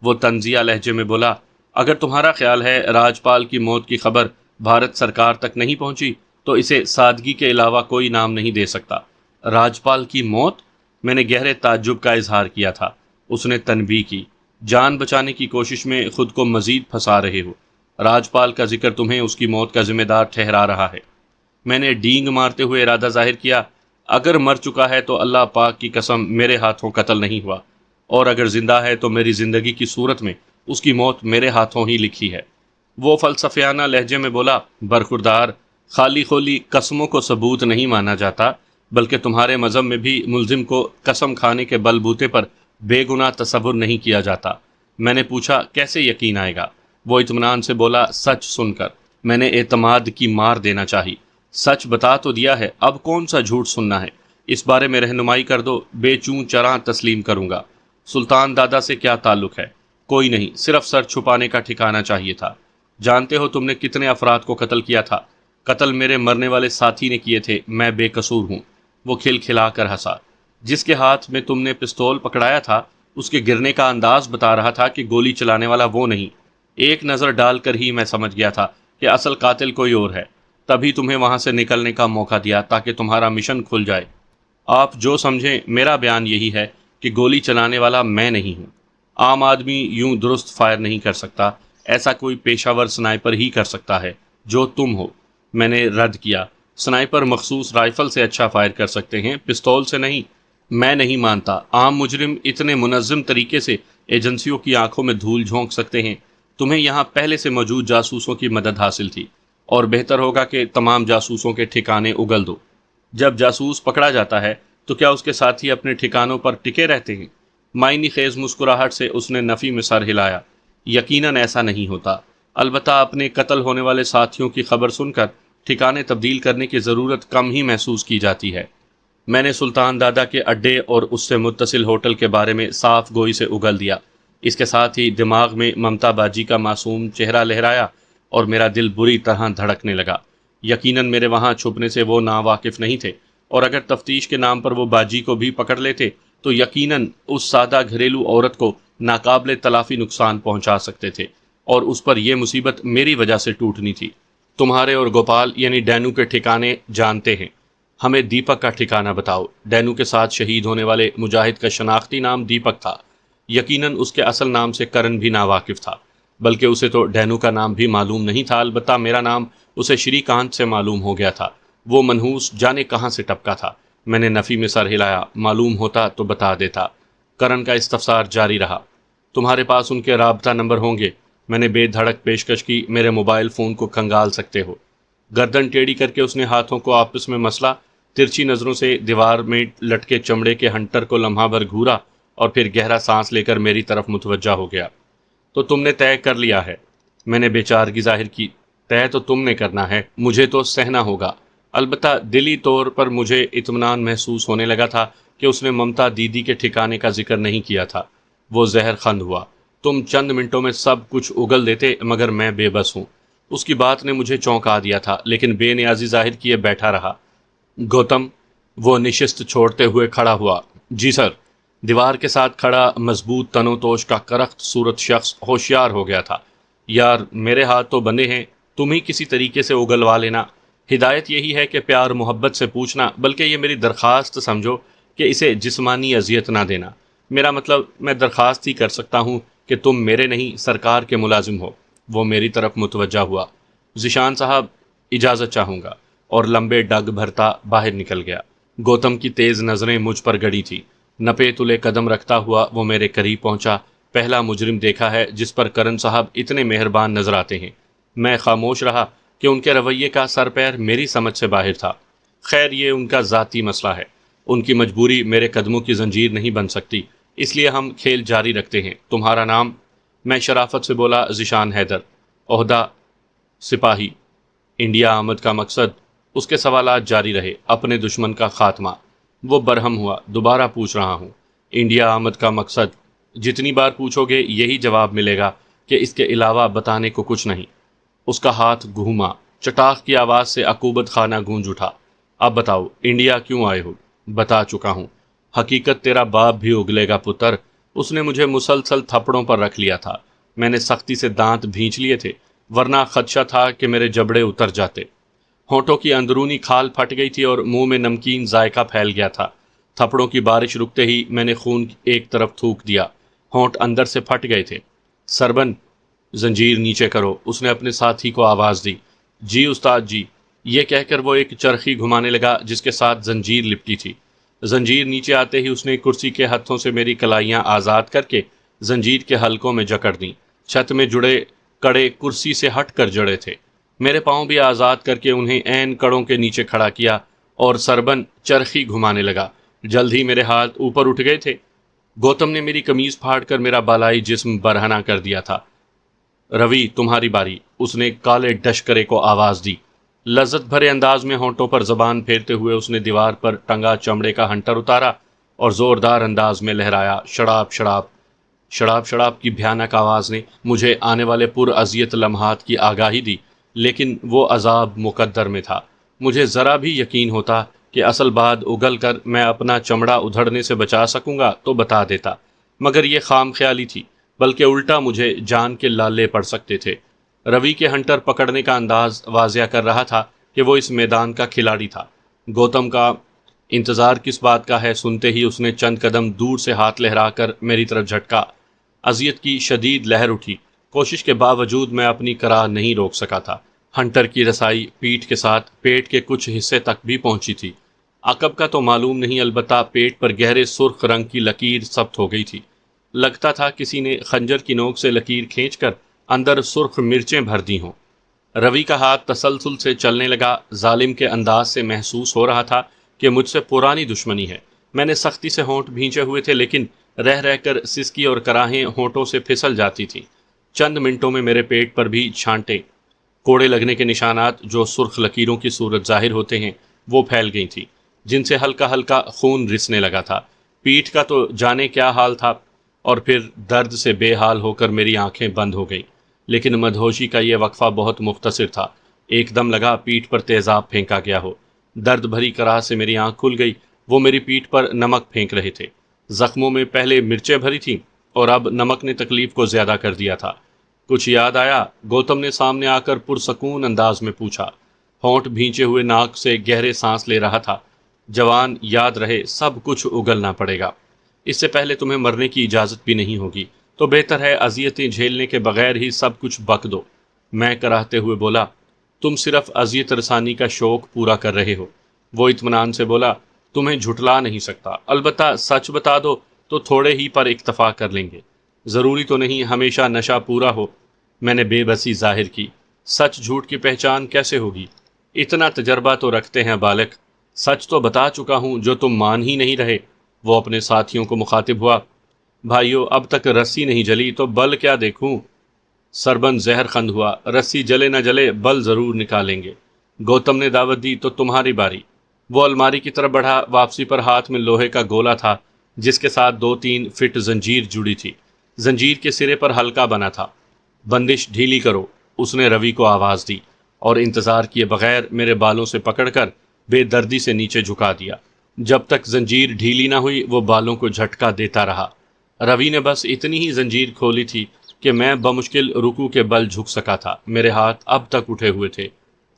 وہ طنزیہ لہجے میں بولا، اگر تمہارا خیال ہے راجپال کی موت کی خبر بھارت سرکار تک نہیں پہنچی تو اسے سادگی کے علاوہ کوئی نام نہیں دے سکتا۔ راجپال کی موت؟ میں نے گہرے تعجب کا اظہار کیا تھا۔ اس نے تنبیہ کی، جان بچانے کی کوشش میں خود کو مزید پھنسا رہے ہو۔ راجپال کا ذکر تمہیں اس کی موت کا ذمہ دار ٹھہرا رہا ہے۔ میں نے ڈینگ مارتے ہوئے ارادہ ظاہر کیا، اگر مر چکا ہے تو اللہ پاک کی قسم میرے ہاتھوں قتل نہیں ہوا، اور اگر زندہ ہے تو میری زندگی کی صورت میں اس کی موت میرے ہاتھوں ہی لکھی ہے۔ وہ فلسفیانہ لہجے میں بولا، برخوردار، خالی خولی قسموں کو ثبوت نہیں مانا جاتا، بلکہ تمہارے مذہب میں بھی ملزم کو قسم کھانے کے بل بوتے پر بے گناہ تصور نہیں کیا جاتا۔ میں نے پوچھا، کیسے یقین آئے گا؟ وہ اطمینان سے بولا، سچ سن کر میں نے اعتماد کی مار دینا چاہی۔ سچ بتا تو دیا ہے، اب کون سا جھوٹ سننا ہے؟ اس بارے میں رہنمائی کر دو، بے چوں چراں تسلیم کروں گا۔ سلطان دادا سے کیا تعلق ہے؟ کوئی نہیں، صرف سر چھپانے کا ٹھکانہ چاہیے تھا۔ جانتے ہو تم نے کتنے افراد کو قتل کیا تھا؟ قتل میرے مرنے والے ساتھی نے کیے تھے، میں بے قصور ہوں۔ وہ کھل کھلا کر ہنسا۔ جس کے ہاتھ میں تم نے پستول پکڑایا تھا اس کے گرنے کا انداز بتا رہا تھا کہ گولی چلانے والا وہ نہیں۔ ایک نظر ڈال کر ہی میں سمجھ گیا تھا کہ اصل قاتل کوئی اور ہے، تبھی تمہیں وہاں سے نکلنے کا موقع دیا تاکہ تمہارا مشن کھل جائے۔ آپ جو سمجھیں، میرا بیان یہی ہے کہ گولی چلانے والا میں نہیں ہوں۔ عام آدمی یوں درست فائر نہیں کر سکتا، ایسا کوئی پیشہ ور سنائپر ہی کر سکتا ہے جو تم ہو۔ میں نے رد کیا، سنائپر مخصوص رائفل سے اچھا فائر کر سکتے ہیں، پستول سے نہیں۔ میں نہیں مانتا عام مجرم اتنے منظم طریقے سے ایجنسیوں کی آنکھوں میں دھول جھونک سکتے ہیں۔ تمہیں یہاں پہلے سے موجود جاسوسوں کی مدد حاصل تھی، اور بہتر ہوگا کہ تمام جاسوسوں کے ٹھکانے اگل دو۔ جب جاسوس پکڑا جاتا ہے تو کیا اس کے ساتھی اپنے ٹھکانوں پر ٹکے رہتے ہیں؟ معنی خیز مسکراہٹ سے اس نے نفی میں سر ہلایا۔ یقیناً ایسا نہیں ہوتا، البتہ اپنے قتل ہونے والے ساتھیوں کی خبر سن کر ٹھکانے تبدیل کرنے کی ضرورت کم ہی محسوس کی جاتی ہے۔ میں نے سلطان دادا کے اڈے اور اس سے متصل ہوٹل کے بارے میں صاف گوئی سے اگل دیا۔ اس کے ساتھ ہی دماغ میں ممتا باجی کا معصوم چہرہ لہرایا اور میرا دل بری طرح دھڑکنے لگا۔ یقیناً میرے وہاں چھپنے سے وہ ناواقف نہیں تھے، اور اگر تفتیش کے نام پر وہ باجی کو بھی پکڑ لیتے تو یقیناً اس سادہ گھریلو عورت کو ناقابل تلافی نقصان پہنچا سکتے تھے، اور اس پر یہ مصیبت میری وجہ سے ٹوٹنی تھی۔ تمہارے اور گوپال یعنی ڈینو کے ٹھکانے جانتے ہیں، ہمیں دیپک کا ٹھکانہ بتاؤ۔ ڈینو کے ساتھ شہید ہونے والے مجاہد کا شناختی نام دیپک تھا۔ یقیناً اس کے اصل نام سے کرن بھی ناواقف تھا، بلکہ اسے تو ڈینو کا نام بھی معلوم نہیں تھا، البتہ میرا نام اسے شری کانت سے معلوم ہو گیا تھا۔ وہ منحوس جانے کہاں سے ٹپکا تھا۔ میں نے نفی میں سر ہلایا، معلوم ہوتا تو بتا دیتا۔ کرن کا استفسار جاری رہا، تمہارے پاس ان کے رابطہ نمبر ہوں گے؟ میں نے بے دھڑک پیشکش کی، میرے موبائل فون کو کھنگال سکتے ہو۔ گردن ٹیڑھی کر کے اس نے ہاتھوں کو آپس میں مسلا، ترچھی نظروں سے دیوار میں لٹکے چمڑے کے ہنٹر کو لمحہ بھر گھورا اور پھر گہرا سانس لے کر میری طرف متوجہ ہو گیا۔ تو تم نے طے کر لیا ہے؟ میں نے بے چارگی ظاہر کی، طے تو تم نے کرنا ہے، مجھے تو سہنا ہوگا۔ البتہ دلی طور پر مجھے اطمینان محسوس ہونے لگا تھا کہ اس نے ممتا دیدی کے ٹھکانے کا ذکر نہیں کیا تھا۔ وہ زہر خند ہوا، تم چند منٹوں میں سب کچھ اگل دیتے، مگر میں بے بس ہوں۔ اس کی بات نے مجھے چونکا دیا تھا، لیکن بے نیازی ظاہر کیے بیٹھا رہا۔ گوتم، وہ نشست چھوڑتے ہوئے کھڑا ہوا۔ جی سر۔ دیوار کے ساتھ کھڑا مضبوط تنو توش کا کرخت صورت شخص ہوشیار ہو گیا تھا۔ یار، میرے ہاتھ تو بندے ہیں، تم ہی کسی طریقے سے اگلوا لینا۔ ہدایت یہی ہے کہ پیار محبت سے پوچھنا، بلکہ یہ میری درخواست سمجھو کہ اسے جسمانی اذیت نہ دینا۔ میرا مطلب، میں درخواست ہی کر سکتا ہوں کہ تم میرے نہیں سرکار کے ملازم ہو۔ وہ میری طرف متوجہ ہوا۔ ذیشان صاحب، اجازت چاہوں گا، اور لمبے ڈگ بھرتا باہر نکل گیا۔ گوتم کی تیز نظریں مجھ پر گڑی تھی۔ نپے تلے قدم رکھتا ہوا وہ میرے قریب پہنچا، پہلا مجرم دیکھا ہے جس پر کرن صاحب اتنے مہربان نظر آتے ہیں۔ میں خاموش رہا کہ ان کے رویے کا سر پیر میری سمجھ سے باہر تھا۔ خیر یہ ان کا ذاتی مسئلہ ہے، ان کی مجبوری میرے قدموں کی زنجیر نہیں بن سکتی، اس لیے ہم کھیل جاری رکھتے ہیں۔ تمہارا نام؟ میں شرافت سے بولا، ذیشان حیدر، عہدہ سپاہی۔ انڈیا آمد کا مقصد؟ اس کے سوالات جاری رہے۔ اپنے دشمن کا خاتمہ؟ وہ برہم ہوا۔ دوبارہ پوچھ رہا ہوں، انڈیا آمد کا مقصد؟ جتنی بار پوچھو گے یہی جواب ملے گا کہ اس کے علاوہ بتانے کو کچھ نہیں۔ اس کا ہاتھ گھوما، چٹاخ کی آواز سے عقوبت خانہ گونج اٹھا۔ اب بتاؤ انڈیا کیوں آئے ہو؟ بتا چکا ہوں۔ حقیقت تیرا باپ بھی اگلے گا پتر۔ اس نے مجھے مسلسل تھپڑوں پر رکھ لیا تھا۔ میں نے سختی سے دانت بھینچ لیے تھے، ورنہ خدشہ تھا کہ میرے جبڑے اتر جاتے۔ ہونٹوں کی اندرونی کھال پھٹ گئی تھی اور منہ میں نمکین ذائقہ پھیل گیا تھا۔ تھپڑوں کی بارش رکتے ہی میں نے خون ایک طرف تھوک دیا، ہونٹ اندر سے پھٹ گئے تھے۔ سربن، زنجیر نیچے کرو، اس نے اپنے ساتھی کو آواز دی۔ جی استاد جی، یہ کہہ کر وہ ایک چرخی گھمانے لگا جس کے ساتھ زنجیر لپٹی تھی۔ زنجیر نیچے آتے ہی اس نے کرسی کے ہتھوں سے میری کلائیاں آزاد کر کے زنجیر کے حلقوں میں جکڑ دیں۔ چھت میں جڑے کڑے کرسی سے ہٹ کر جڑے تھے۔ میرے پاؤں بھی آزاد کر کے انہیں عین کڑوں کے نیچے کھڑا کیا اور سربن چرخی گھمانے لگا۔ جلد ہی میرے ہاتھ اوپر اٹھ گئے تھے۔ گوتم نے میری قمیض پھاڑ کر میرا بالائی جسم برہنہ کر دیا تھا۔ روی تمہاری باری، اس نے کالے ڈشکرے کو آواز دی۔ لذت بھرے انداز میں ہونٹوں پر زبان پھیرتے ہوئے اس نے دیوار پر ٹنگا چمڑے کا ہنٹر اتارا اور زوردار انداز میں لہرایا، شڑاب شڑاب۔ شڑاب شڑاب کی بھیانک آواز نے مجھے آنے والے پراذیت لمحات کی آگاہی دی، لیکن وہ عذاب مقدر میں تھا۔ مجھے ذرا بھی یقین ہوتا کہ اصل بات اگل کر میں اپنا چمڑا ادھڑنے سے بچا سکوں گا تو بتا دیتا، مگر یہ خام خیالی تھی، بلکہ الٹا مجھے جان کے لالے پڑ سکتے تھے۔ روی کے ہنٹر پکڑنے کا انداز واضح کر رہا تھا کہ وہ اس میدان کا کھلاڑی تھا۔ گوتم کا انتظار کس بات کا ہے سنتے ہی اس نے چند قدم دور سے ہاتھ لہرا کر میری طرف جھٹکا۔ اذیت کی شدید لہر اٹھی، کوشش کے باوجود میں اپنی کراہ نہیں روک سکا تھا۔ ہنٹر کی رسائی پیٹھ کے ساتھ پیٹ کے کچھ حصے تک بھی پہنچی تھی۔ عقب کا تو معلوم نہیں، البتہ پیٹ پر گہرے سرخ رنگ کی لکیر ثبت ہو گئی تھی۔ لگتا تھا کسی نے خنجر کی نوک سے لکیر کھینچ کر اندر سرخ مرچیں بھر دی ہوں۔ روی کا ہاتھ تسلسل سے چلنے لگا۔ ظالم کے انداز سے محسوس ہو رہا تھا کہ مجھ سے پرانی دشمنی ہے۔ میں نے سختی سے ہونٹ بھینچے ہوئے تھے، لیکن رہ رہ کر سسکی اور کراہیں ہونٹوں سے پھسل جاتی تھیں۔ چند منٹوں میں میرے پیٹ پر بھی چھانٹے، کوڑے لگنے کے نشانات جو سرخ لکیروں کی صورت ظاہر ہوتے ہیں وہ پھیل گئی تھیں، جن سے ہلکا ہلکا خون رسنے لگا تھا۔ پیٹھ کا تو جانے کیا حال تھا، اور پھر درد سے بے حال ہو کر میری آنکھیں بند ہو گئیں۔ لیکن مدہوشی کا یہ وقفہ بہت مختصر تھا۔ ایک دم لگا پیٹھ پر تیزاب پھینکا گیا ہو۔ درد بھری کراہ سے میری آنکھ کھل گئی۔ وہ میری پیٹھ پر نمک پھینک رہے تھے۔ زخموں میں پہلے مرچیں بھری تھیں اور اب نمک نے تکلیف کو زیادہ کر دیا تھا۔ کچھ یاد آیا؟ گوتم نے سامنے آ کر پرسکون انداز میں پوچھا۔ ہونٹ بھینچے ہوئے ناک سے گہرے سانس لے رہا تھا۔ جوان، یاد رہے سب کچھ اگلنا پڑے گا۔ اس سے پہلے تمہیں مرنے کی اجازت بھی نہیں ہوگی، تو بہتر ہے اذیتیں جھیلنے کے بغیر ہی سب کچھ بک دو۔ میں کراہتے ہوئے بولا، تم صرف اذیت رسانی کا شوق پورا کر رہے ہو۔ وہ اطمینان سے بولا، تمہیں جھٹلا نہیں سکتا، البتہ سچ بتا دو تو تھوڑے ہی پر اکتفا کر لیں گے۔ ضروری تو نہیں ہمیشہ نشہ پورا ہو۔ میں نے بے بسی ظاہر کی۔ سچ جھوٹ کی پہچان کیسے ہوگی؟ اتنا تجربہ تو رکھتے ہیں بالغ۔ سچ تو بتا چکا ہوں جو تم مان ہی نہیں رہے۔ وہ اپنے ساتھیوں کو مخاطب ہوا، بھائیو اب تک رسی نہیں جلی تو بل کیا دیکھوں؟ سربن زہر خند ہوا، رسی جلے نہ جلے بل ضرور نکالیں گے۔ گوتم نے دعوت دی، تو تمہاری باری۔ وہ الماری کی طرف بڑھا۔ واپسی پر ہاتھ میں لوہے کا گولا تھا جس کے ساتھ 2-3 فٹ زنجیر جڑی تھی۔ زنجیر کے سرے پر ہلکا بنا تھا۔ بندش ڈھیلی کرو، اس نے روی کو آواز دی اور انتظار کیے بغیر میرے بالوں سے پکڑ کر بے دردی سے نیچے جھکا دیا۔ جب تک زنجیر ڈھیلی نہ ہوئی وہ بالوں کو جھٹکا دیتا رہا۔ روی نے بس اتنی ہی زنجیر کھولی تھی کہ میں بمشکل رکوع کے بل جھک سکا تھا۔ میرے ہاتھ اب تک اٹھے ہوئے تھے۔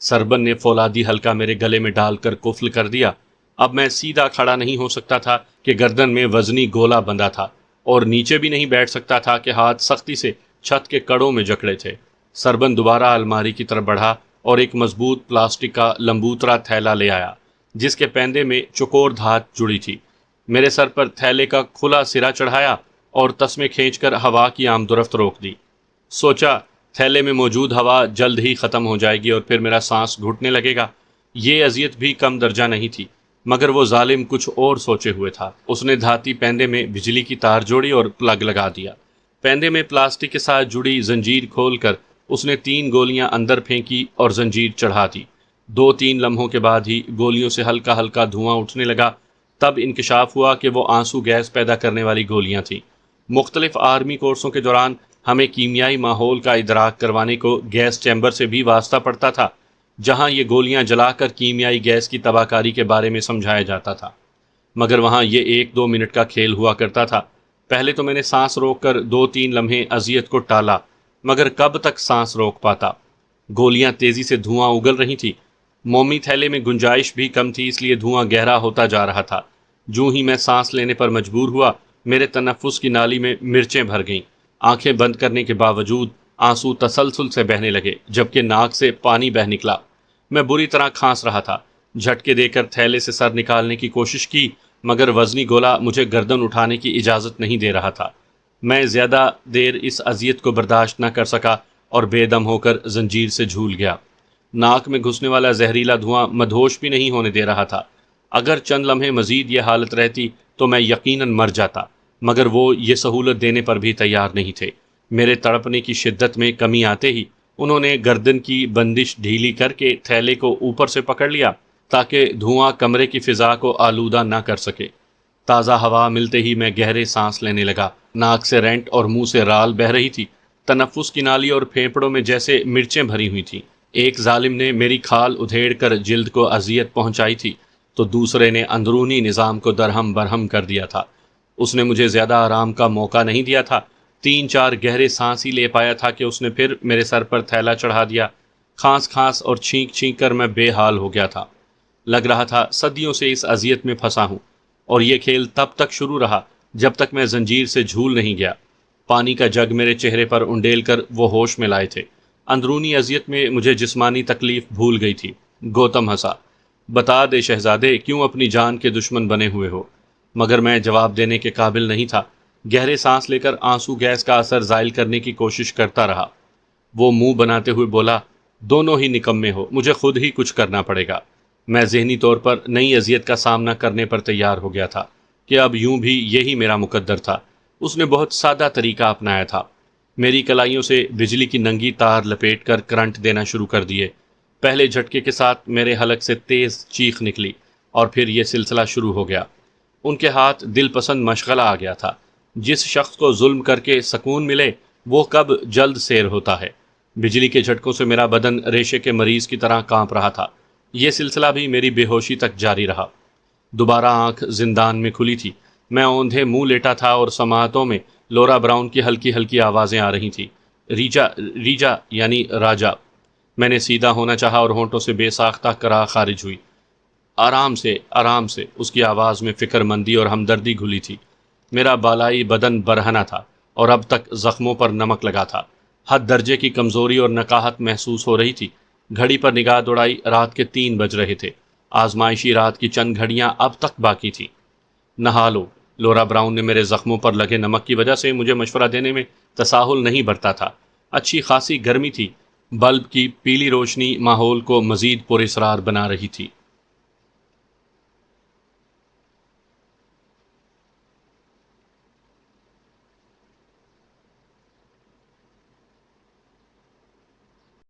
سربن نے فولادی حلقہ میرے گلے میں ڈال کر قفل کر دیا۔ اب میں سیدھا کھڑا نہیں ہو سکتا تھا کہ گردن میں وزنی گولا بندھا تھا، اور نیچے بھی نہیں بیٹھ سکتا تھا کہ ہاتھ سختی سے چھت کے کڑوں میں جکڑے تھے۔ سربن دوبارہ الماری کی طرف بڑھا اور ایک مضبوط پلاسٹک کا لمبوترا تھیلا لے آیا جس کے پیندے میں چکور دھات جڑی تھی۔ میرے سر پر تھیلے کا کھلا سرا چڑھایا اور تسمے کھینچ کر ہوا کی آمد و رفت روک دی۔ سوچا تھیلے میں موجود ہوا جلد ہی ختم ہو جائے گی اور پھر میرا سانس گھٹنے لگے گا۔ یہ اذیت بھی کم درجہ نہیں تھی، مگر وہ ظالم کچھ اور سوچے ہوئے تھا۔ اس نے دھاتی پیندے میں بجلی کی تار جوڑی اور پلگ لگا دیا۔ پیندے میں پلاسٹک کے ساتھ جڑی زنجیر کھول کر اس نے 3 گولیاں اندر پھینکی اور زنجیر چڑھا دی۔ 2-3 لمحوں کے بعد ہی گولیوں سے ہلکا ہلکا دھواں اٹھنے لگا۔ تب انکشاف ہوا کہ وہ آنسو گیس پیدا کرنے والی گولیاں تھیں۔ مختلف آرمی کورسوں کے دوران ہمیں کیمیائی ماحول کا ادراک کروانے کو گیس چیمبر سے بھی واسطہ پڑتا تھا، جہاں یہ گولیاں جلا کر کیمیائی گیس کی تباہ کاری کے بارے میں سمجھایا جاتا تھا، مگر وہاں یہ 1-2 منٹ کا کھیل ہوا کرتا تھا۔ پہلے تو میں نے سانس روک کر 2-3 لمحے اذیت کو ٹالا، مگر کب تک سانس روک پاتا؟ گولیاں تیزی سے دھواں اگل رہی تھی۔ مومی تھیلے میں گنجائش بھی کم تھی، اس لیے دھواں گہرا ہوتا جا رہا تھا۔ جو ہی میں سانس لینے پر مجبور ہوا، میرے تنفس کی نالی میں مرچیں بھر گئیں۔ آنکھیں بند کرنے کے باوجود آنسو تسلسل سے بہنے لگے، جبکہ ناک سے پانی بہہ نکلا۔ میں بری طرح کھانس رہا تھا۔ جھٹکے دے کر تھیلے سے سر نکالنے کی کوشش کی، مگر وزنی گولا مجھے گردن اٹھانے کی اجازت نہیں دے رہا تھا۔ میں زیادہ دیر اس اذیت کو برداشت نہ کر سکا اور بے دم ہو کر زنجیر سے جھول گیا۔ ناک میں گھسنے والا زہریلا دھواں مدہوش بھی نہیں ہونے دے رہا تھا۔ اگر چند لمحے مزید یہ حالت رہتی تو میں یقیناً مر جاتا، مگر وہ یہ سہولت دینے پر بھی تیار نہیں تھے۔ میرے تڑپنے کی شدت میں کمی آتے ہی انہوں نے گردن کی بندش ڈھیلی کر کے تھیلے کو اوپر سے پکڑ لیا تاکہ دھواں کمرے کی فضا کو آلودہ نہ کر سکے۔ تازہ ہوا ملتے ہی میں گہرے سانس لینے لگا۔ ناک سے رینٹ اور منہ سے رال بہہ رہی تھی۔ تنفس کی نالی اور پھیپھڑوں میں جیسے مرچیں بھری ہوئی تھیں۔ ایک ظالم نے میری کھال ادھیڑ کر جلد کو اذیت پہنچائی تھی تو دوسرے نے اندرونی نظام کو درہم برہم کر دیا تھا۔ اس نے مجھے زیادہ آرام کا موقع نہیں دیا تھا۔ 3-4 گہرے سانس ہی لے پایا تھا کہ اس نے پھر میرے سر پر تھیلا چڑھا دیا۔ کھانس کھانس اور چھینک چھینک کر میں بے حال ہو گیا تھا۔ لگ رہا تھا صدیوں سے اس اذیت میں پھنسا ہوں، اور یہ کھیل تب تک شروع رہا جب تک میں زنجیر سے جھول نہیں گیا۔ پانی کا جگ میرے چہرے پر انڈیل کر وہ ہوش میں لائے تھے۔ اندرونی اذیت میں مجھے جسمانی تکلیف بھول گئی تھی۔ گوتم ہنسا۔ بتا دے شہزادے، کیوں اپنی جان کے دشمن بنے ہوئے ہو؟ مگر میں جواب دینے کے قابل نہیں تھا۔ گہرے سانس لے کر آنسو گیس کا اثر زائل کرنے کی کوشش کرتا رہا۔ وہ منہ بناتے ہوئے بولا، دونوں ہی نکمے ہو، مجھے خود ہی کچھ کرنا پڑے گا۔ میں ذہنی طور پر نئی اذیت کا سامنا کرنے پر تیار ہو گیا تھا کہ اب یوں بھی یہی میرا مقدر تھا۔ اس نے بہت سادہ طریقہ اپنایا تھا۔ میری کلائیوں سے بجلی کی ننگی تار لپیٹ کر کرنٹ دینا شروع کر دیے۔ پہلے جھٹکے کے ساتھ میرے حلق سے تیز چیخ نکلی اور پھر یہ سلسلہ شروع ہو گیا۔ ان کے ہاتھ دل پسند مشغلہ آ گیا تھا۔ جس شخص کو ظلم کر کے سکون ملے وہ کب جلد سیر ہوتا ہے۔ بجلی کے جھٹکوں سے میرا بدن ریشے کے مریض کی طرح کانپ رہا تھا۔ یہ سلسلہ بھی میری بے ہوشی تک جاری رہا۔ دوبارہ آنکھ زندان میں کھلی تھی۔ میں اوندھے منہ لیٹا تھا اور سماعتوں میں لورا براؤن کی ہلکی ہلکی آوازیں آ رہی تھیں۔ ریجا، ریجا یعنی راجا۔ میں نے سیدھا ہونا چاہا اور ہونٹوں سے بے ساختہ کرا خارج ہوئی۔ آرام سے، آرام سے۔ اس کی آواز میں فکر مندی اور ہمدردی گھلی تھی۔ میرا بالائی بدن برہنہ تھا اور اب تک زخموں پر نمک لگا تھا۔ حد درجے کی کمزوری اور نقاہت محسوس ہو رہی تھی۔ گھڑی پر نگاہ دوڑائی، رات کے 3 بج رہے تھے۔ آزمائشی رات کی چند گھڑیاں اب تک باقی تھیں۔ نہا لو۔ لورا براؤن نے میرے زخموں پر لگے نمک کی وجہ سے مجھے مشورہ دینے میں تساہل نہیں برتا تھا۔ اچھی خاصی گرمی تھی۔ بلب کی پیلی روشنی ماحول کو مزید پراسرار بنا رہی تھی۔